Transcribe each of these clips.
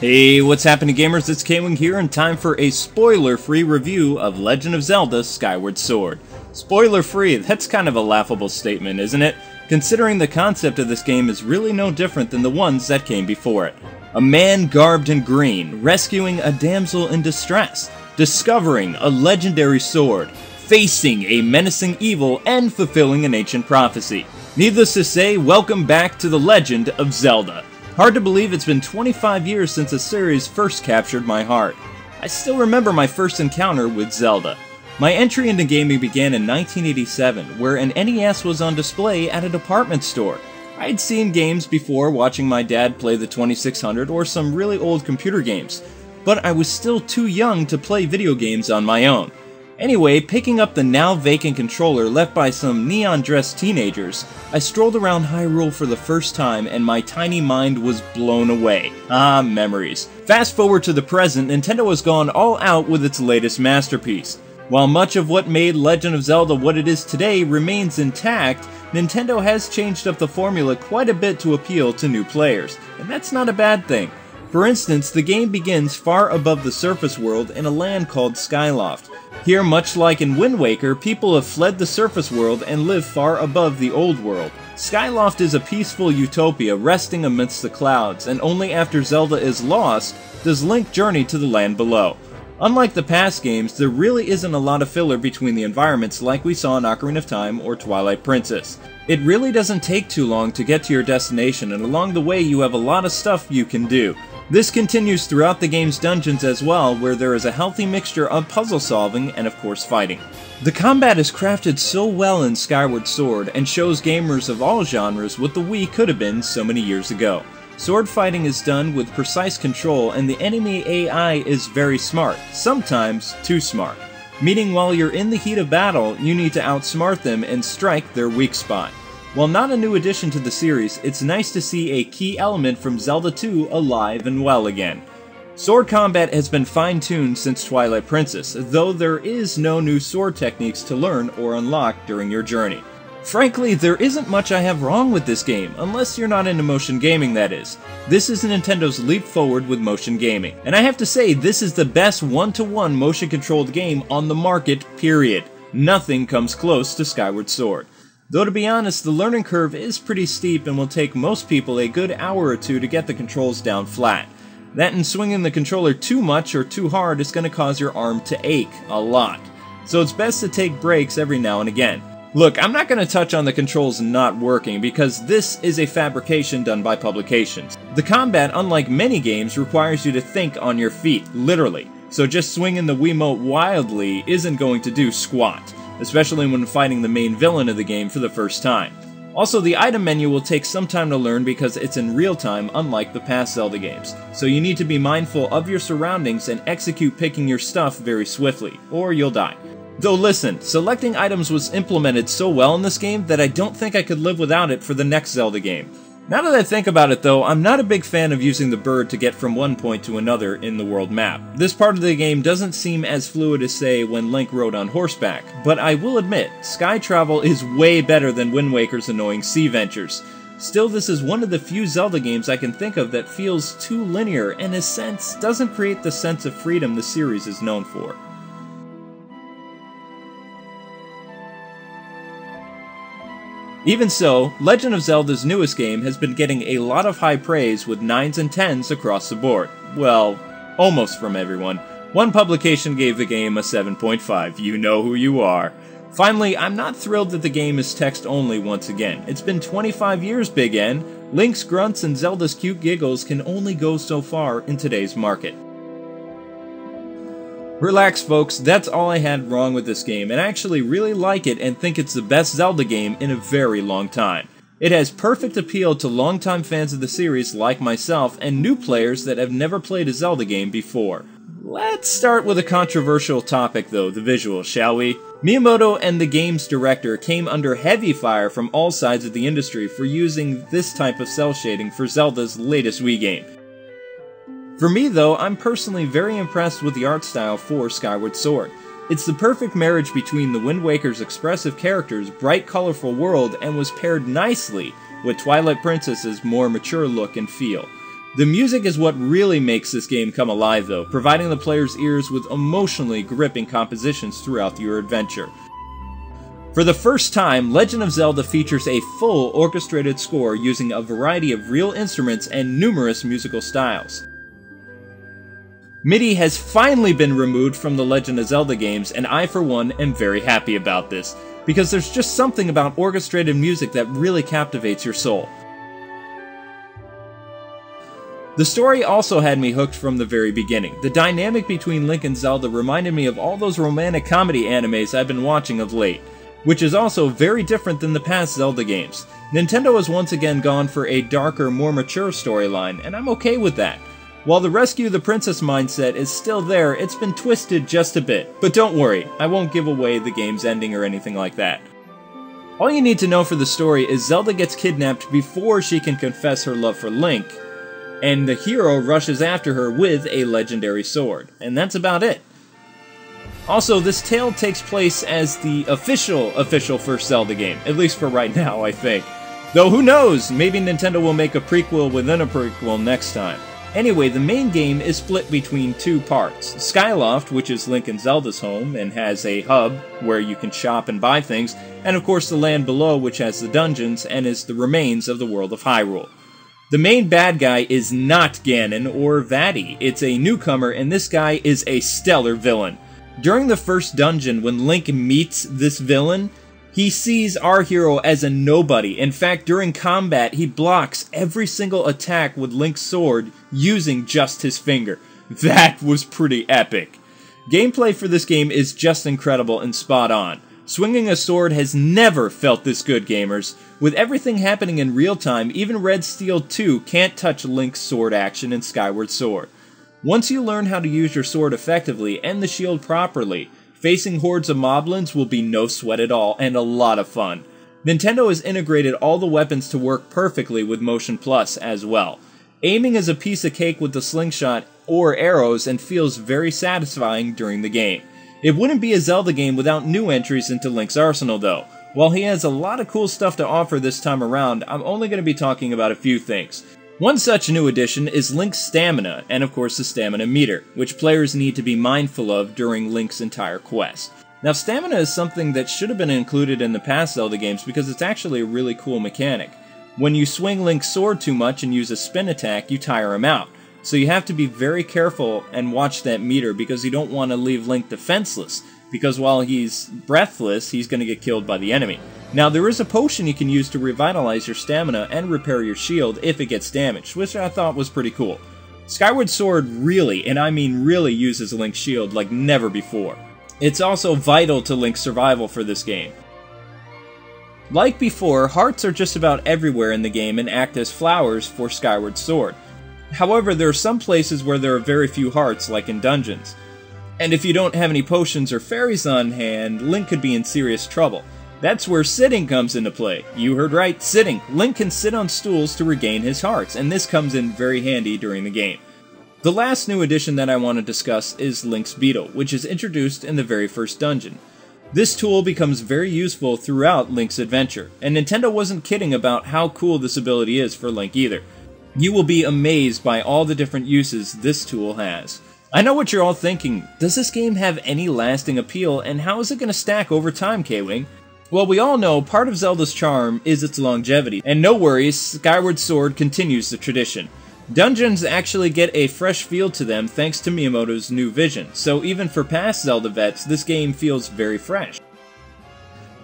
Hey, what's happening gamers? It's Kwing here and time for a spoiler-free review of Legend of Zelda Skyward Sword. Spoiler-free, that's kind of a laughable statement, isn't it? Considering the concept of this game is really no different than the ones that came before it. A man garbed in green, rescuing a damsel in distress, discovering a legendary sword, facing a menacing evil, and fulfilling an ancient prophecy. Needless to say, welcome back to the Legend of Zelda. Hard to believe it's been 25 years since the series first captured my heart. I still remember my first encounter with Zelda. My entry into gaming began in 1987, where an NES was on display at a department store. I had seen games before watching my dad play the 2600 or some really old computer games, but I was still too young to play video games on my own. Anyway, picking up the now vacant controller left by some neon-dressed teenagers, I strolled around Hyrule for the first time and my tiny mind was blown away. Ah, memories. Fast forward to the present, Nintendo has gone all out with its latest masterpiece. While much of what made Legend of Zelda what it is today remains intact, Nintendo has changed up the formula quite a bit to appeal to new players, and that's not a bad thing. For instance, the game begins far above the surface world in a land called Skyloft. Here, much like in Wind Waker, people have fled the surface world and live far above the old world. Skyloft is a peaceful utopia resting amidst the clouds, and only after Zelda is lost does Link journey to the land below. Unlike the past games, there really isn't a lot of filler between the environments like we saw in Ocarina of Time or Twilight Princess. It really doesn't take too long to get to your destination, and along the way you have a lot of stuff you can do. This continues throughout the game's dungeons as well, where there is a healthy mixture of puzzle solving and of course fighting. The combat is crafted so well in Skyward Sword and shows gamers of all genres what the Wii could have been so many years ago. Sword fighting is done with precise control and the enemy AI is very smart, sometimes too smart. Meaning while you're in the heat of battle, you need to outsmart them and strike their weak spot. While not a new addition to the series, it's nice to see a key element from Zelda 2 alive and well again. Sword combat has been fine-tuned since Twilight Princess, though there is no new sword techniques to learn or unlock during your journey. Frankly, there isn't much I have wrong with this game, unless you're not into motion gaming, that is. This is Nintendo's leap forward with motion gaming, and I have to say this is the best one-to-one motion-controlled game on the market, period. Nothing comes close to Skyward Sword. Though to be honest, the learning curve is pretty steep and will take most people a good hour or two to get the controls down flat. That and swinging the controller too much or too hard is going to cause your arm to ache a lot. So it's best to take breaks every now and again. Look, I'm not going to touch on the controls not working because this is a fabrication done by Publications. The combat, unlike many games, requires you to think on your feet, literally. So just swinging the Wiimote wildly isn't going to do squat, especially when fighting the main villain of the game for the first time. Also, the item menu will take some time to learn because it's in real time unlike the past Zelda games, so you need to be mindful of your surroundings and execute picking your stuff very swiftly, or you'll die. Though listen, selecting items was implemented so well in this game that I don't think I could live without it for the next Zelda game. Now that I think about it though, I'm not a big fan of using the bird to get from one point to another in the world map. This part of the game doesn't seem as fluid as say when Link rode on horseback, but I will admit, sky travel is way better than Wind Waker's annoying sea ventures. Still, this is one of the few Zelda games I can think of that feels too linear and in a sense doesn't create the sense of freedom the series is known for. Even so, Legend of Zelda's newest game has been getting a lot of high praise with 9s and 10s across the board. Well, almost from everyone. One publication gave the game a 7.5, you know who you are. Finally, I'm not thrilled that the game is text only once again. It's been 25 years, Big N. Link's grunts and Zelda's cute giggles can only go so far in today's market. Relax folks, that's all I had wrong with this game, and I actually really like it and think it's the best Zelda game in a very long time. It has perfect appeal to longtime fans of the series like myself and new players that have never played a Zelda game before. Let's start with a controversial topic though, the visuals, shall we? Miyamoto and the game's director came under heavy fire from all sides of the industry for using this type of cel shading for Zelda's latest Wii game. For me though, I'm personally very impressed with the art style for Skyward Sword. It's the perfect marriage between the Wind Waker's expressive characters' bright colorful world and was paired nicely with Twilight Princess's more mature look and feel. The music is what really makes this game come alive though, providing the player's ears with emotionally gripping compositions throughout your adventure. For the first time, Legend of Zelda features a full orchestrated score using a variety of real instruments and numerous musical styles. MIDI has finally been removed from the Legend of Zelda games, and I for one am very happy about this, because there's just something about orchestrated music that really captivates your soul. The story also had me hooked from the very beginning. The dynamic between Link and Zelda reminded me of all those romantic comedy animes I've been watching of late, which is also very different than the past Zelda games. Nintendo has once again gone for a darker, more mature storyline, and I'm okay with that. While the rescue the princess mindset is still there, it's been twisted just a bit. But don't worry, I won't give away the game's ending or anything like that. All you need to know for the story is Zelda gets kidnapped before she can confess her love for Link, and the hero rushes after her with a legendary sword. And that's about it. Also, this tale takes place as the official first Zelda game, at least for right now, I think. Though who knows, maybe Nintendo will make a prequel within a prequel next time. Anyway, the main game is split between two parts. Skyloft, which is Link and Zelda's home, and has a hub where you can shop and buy things, and of course the land below, which has the dungeons, and is the remains of the world of Hyrule. The main bad guy is not Ganon or Vaddie. It's a newcomer, and this guy is a stellar villain. During the first dungeon, when Link meets this villain, he sees our hero as a nobody. In fact, during combat, he blocks every single attack with Link's sword using just his finger. That was pretty epic. Gameplay for this game is just incredible and spot on. Swinging a sword has never felt this good, gamers. With everything happening in real time, even Red Steel 2 can't touch Link's sword action in Skyward Sword. Once you learn how to use your sword effectively and the shield properly, facing hordes of moblins will be no sweat at all and a lot of fun. Nintendo has integrated all the weapons to work perfectly with Motion Plus as well. Aiming is a piece of cake with the slingshot or arrows and feels very satisfying during the game. It wouldn't be a Zelda game without new entries into Link's arsenal though. While he has a lot of cool stuff to offer this time around, I'm only going to be talking about a few things. One such new addition is Link's stamina, and of course the stamina meter, which players need to be mindful of during Link's entire quest. Now stamina is something that should have been included in the past Zelda games because it's actually a really cool mechanic. When you swing Link's sword too much and use a spin attack, you tire him out. So you have to be very careful and watch that meter because you don't want to leave Link defenseless, because while he's breathless, he's going to get killed by the enemy. Now, there is a potion you can use to revitalize your stamina and repair your shield if it gets damaged, which I thought was pretty cool. Skyward Sword really, and I mean really, uses Link's shield like never before. It's also vital to Link's survival for this game. Like before, hearts are just about everywhere in the game and act as flowers for Skyward Sword. However, there are some places where there are very few hearts, like in dungeons. And if you don't have any potions or fairies on hand, Link could be in serious trouble. That's where sitting comes into play. You heard right, sitting. Link can sit on stools to regain his hearts, and this comes in very handy during the game. The last new addition that I want to discuss is Lynx Beetle, which is introduced in the very first dungeon. This tool becomes very useful throughout Link's adventure, and Nintendo wasn't kidding about how cool this ability is for Link either. You will be amazed by all the different uses this tool has. I know what you're all thinking, does this game have any lasting appeal, and how is it going to stack over time, Kwing? Well, we all know part of Zelda's charm is its longevity, and no worries, Skyward Sword continues the tradition. Dungeons actually get a fresh feel to them thanks to Miyamoto's new vision, so even for past Zelda vets, this game feels very fresh.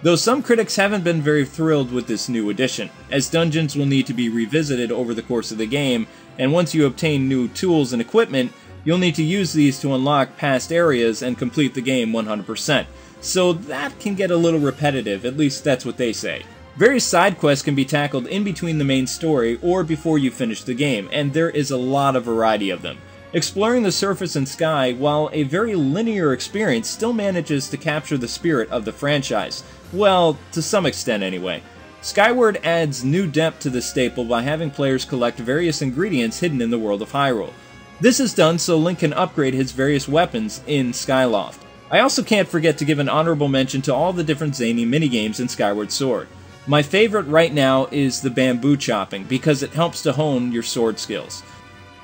Though some critics haven't been very thrilled with this new addition, as dungeons will need to be revisited over the course of the game, and once you obtain new tools and equipment, you'll need to use these to unlock past areas and complete the game 100%. So that can get a little repetitive, at least that's what they say. Various side quests can be tackled in between the main story or before you finish the game, and there is a lot of variety of them. Exploring the surface and sky, while a very linear experience, still manages to capture the spirit of the franchise. Well, to some extent anyway. Skyward adds new depth to this staple by having players collect various ingredients hidden in the world of Hyrule. This is done so Link can upgrade his various weapons in Skyloft. I also can't forget to give an honorable mention to all the different zany minigames in Skyward Sword. My favorite right now is the bamboo chopping, because it helps to hone your sword skills.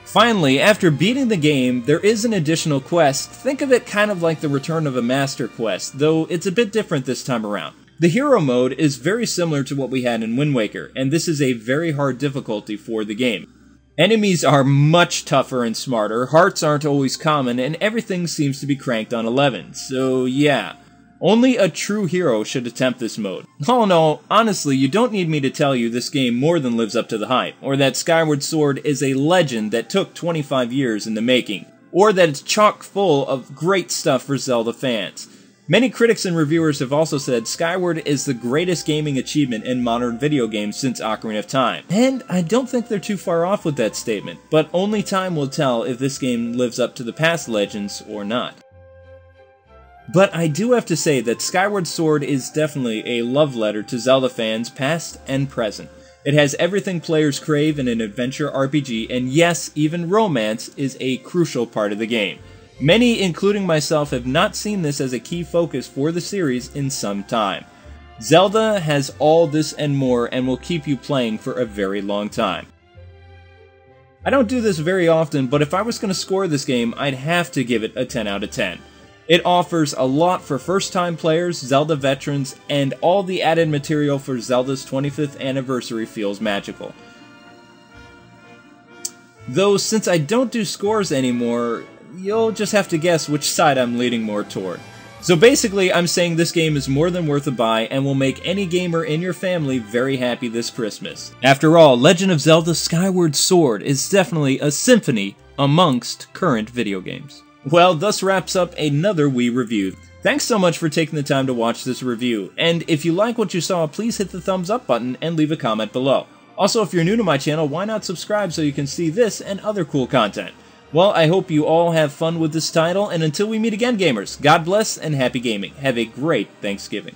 Finally, after beating the game, there is an additional quest. Think of it kind of like the Return of a Master quest, though it's a bit different this time around. The hero mode is very similar to what we had in Wind Waker, and this is a very hard difficulty for the game. Enemies are much tougher and smarter, hearts aren't always common, and everything seems to be cranked on 11, so yeah. Only a true hero should attempt this mode. All in all, honestly, you don't need me to tell you this game more than lives up to the hype, or that Skyward Sword is a legend that took 25 years in the making, or that it's chock full of great stuff for Zelda fans. Many critics and reviewers have also said Skyward is the greatest gaming achievement in modern video games since Ocarina of Time, and I don't think they're too far off with that statement, but only time will tell if this game lives up to the past legends or not. But I do have to say that Skyward Sword is definitely a love letter to Zelda fans past and present. It has everything players crave in an adventure RPG, and yes, even romance is a crucial part of the game. Many, including myself, have not seen this as a key focus for the series in some time. Zelda has all this and more and will keep you playing for a very long time. I don't do this very often, but if I was going to score this game, I'd have to give it a 10 out of 10. It offers a lot for first-time players, Zelda veterans, and all the added material for Zelda's 25th anniversary feels magical. Though, since I don't do scores anymore, you'll just have to guess which side I'm leaning more toward. So basically, I'm saying this game is more than worth a buy and will make any gamer in your family very happy this Christmas. After all, Legend of Zelda Skyward Sword is definitely a symphony amongst current video games. Well, thus wraps up another Wii review. Thanks so much for taking the time to watch this review, and if you like what you saw, please hit the thumbs up button and leave a comment below. Also, if you're new to my channel, why not subscribe so you can see this and other cool content? Well, I hope you all have fun with this title, and until we meet again, gamers, God bless and happy gaming. Have a great Thanksgiving.